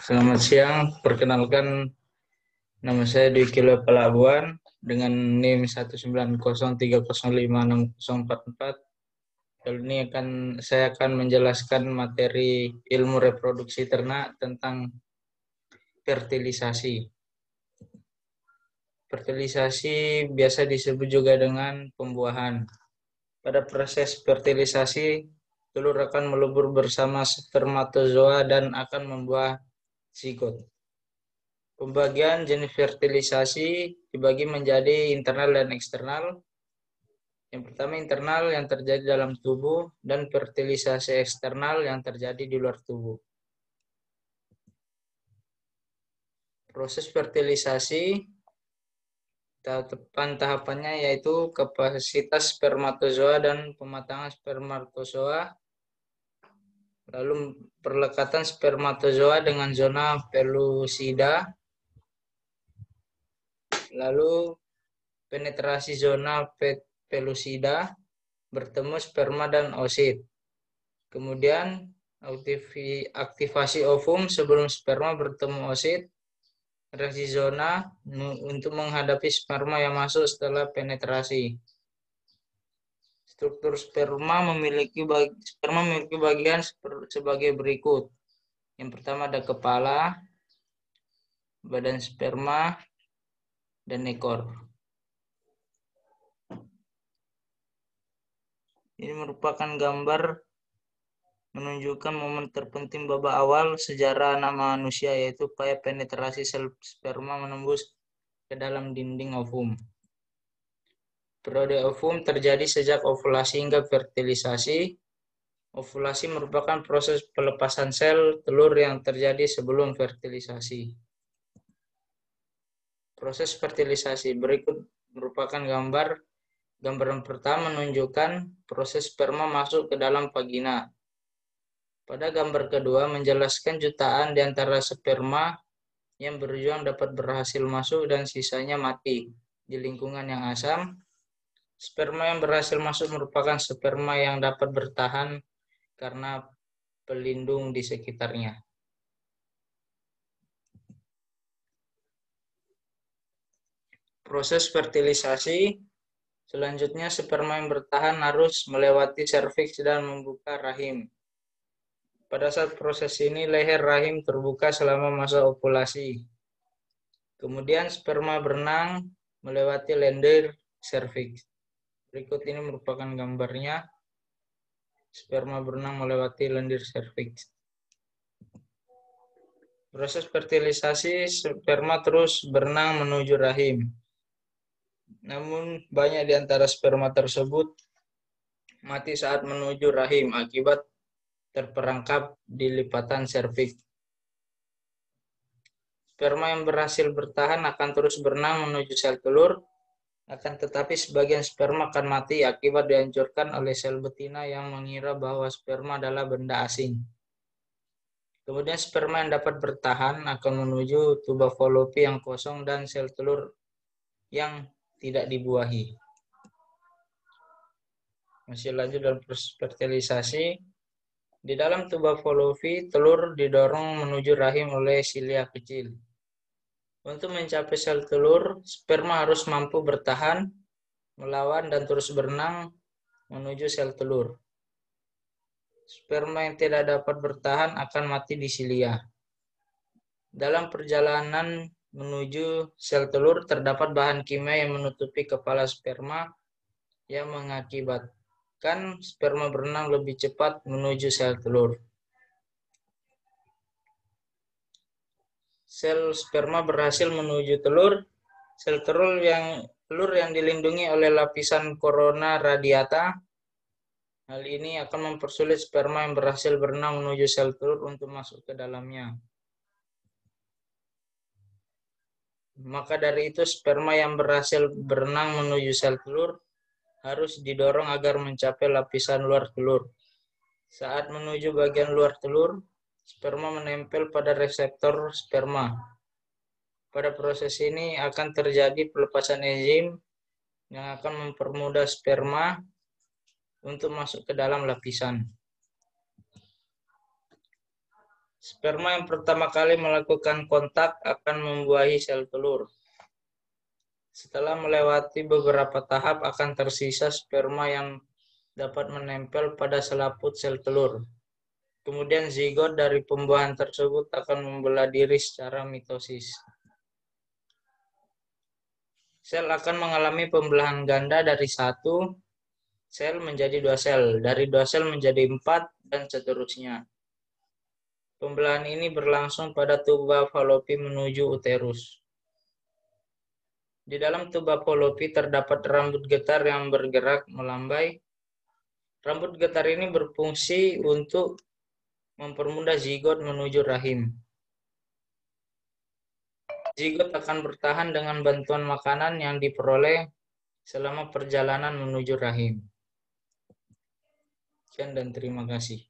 Selamat siang, perkenalkan nama saya Dwiki Pelabuhan dengan NIM 190305644. Kali ini saya akan menjelaskan materi ilmu reproduksi ternak tentang fertilisasi. Fertilisasi biasa disebut juga dengan pembuahan. Pada proses fertilisasi, telur akan melebur bersama spermatozoa dan akan membuah zigot. Pembagian jenis fertilisasi dibagi menjadi internal dan eksternal. Yang pertama internal yang terjadi dalam tubuh dan fertilisasi eksternal yang terjadi di luar tubuh. Proses fertilisasi tahapannya yaitu kapasitas spermatozoa dan pematangan spermatozoa, lalu perlekatan spermatozoa dengan zona pellucida, lalu penetrasi zona pellucida, bertemu sperma dan oosit. Kemudian aktivasi ovum sebelum sperma bertemu oosit, reaksi zona untuk menghadapi sperma yang masuk setelah penetrasi. Struktur sperma memiliki bagian sebagai berikut. Yang pertama ada kepala, badan sperma, dan ekor. Ini merupakan gambar menunjukkan momen terpenting babak awal sejarah anak manusia, yaitu upaya penetrasi sel sperma menembus ke dalam dinding ovum. Periode ovum terjadi sejak ovulasi hingga fertilisasi. Ovulasi merupakan proses pelepasan sel telur yang terjadi sebelum fertilisasi. Proses fertilisasi berikut merupakan gambaran pertama menunjukkan proses sperma masuk ke dalam vagina. Pada gambar kedua menjelaskan jutaan di antara sperma yang berjuang dapat berhasil masuk dan sisanya mati di lingkungan yang asam. Sperma yang berhasil masuk merupakan sperma yang dapat bertahan karena pelindung di sekitarnya. Proses fertilisasi selanjutnya, sperma yang bertahan harus melewati serviks dan membuka rahim. Pada saat proses ini, leher rahim terbuka selama masa ovulasi. Kemudian sperma berenang melewati lendir serviks. Berikut ini merupakan gambarnya. Sperma berenang melewati lendir serviks. Proses fertilisasi, sperma terus berenang menuju rahim. Namun banyak di antara sperma tersebut mati saat menuju rahim akibat terperangkap di lipatan serviks. Sperma yang berhasil bertahan akan terus berenang menuju sel telur, akan tetapi sebagian sperma akan mati akibat dihancurkan oleh sel betina yang mengira bahwa sperma adalah benda asing. Kemudian sperma yang dapat bertahan akan menuju tuba Fallopi yang kosong dan sel telur yang tidak dibuahi. Masih lanjut dalam proses fertilisasi. Di dalam tuba Fallopi, telur didorong menuju rahim oleh silia kecil. Untuk mencapai sel telur, sperma harus mampu bertahan, melawan, dan terus berenang menuju sel telur. Sperma yang tidak dapat bertahan akan mati di silia. Dalam perjalanan menuju sel telur, terdapat bahan kimia yang menutupi kepala sperma yang mengakibatkan sperma berenang lebih cepat menuju sel telur. Sel sperma berhasil menuju telur. Sel telur yang dilindungi oleh lapisan korona radiata. Hal ini akan mempersulit sperma yang berhasil berenang menuju sel telur untuk masuk ke dalamnya. Maka dari itu, sperma yang berhasil berenang menuju sel telur harus didorong agar mencapai lapisan luar telur. Saat menuju bagian luar telur, sperma menempel pada reseptor sperma. Pada proses ini akan terjadi pelepasan enzim yang akan mempermudah sperma untuk masuk ke dalam lapisan. Sperma yang pertama kali melakukan kontak akan membuahi sel telur. Setelah melewati beberapa tahap akan tersisa sperma yang dapat menempel pada selaput sel telur. Kemudian zigot dari pembuahan tersebut akan membelah diri secara mitosis. Sel akan mengalami pembelahan ganda dari 1 sel menjadi 2 sel, dari 2 sel menjadi 4, dan seterusnya. Pembelahan ini berlangsung pada tuba Fallopi menuju uterus. Di dalam tuba Fallopi terdapat rambut getar yang bergerak melambai. Rambut getar ini berfungsi untuk mempermudah zigot menuju rahim. Zigot akan bertahan dengan bantuan makanan yang diperoleh selama perjalanan menuju rahim. Sekian dan terima kasih.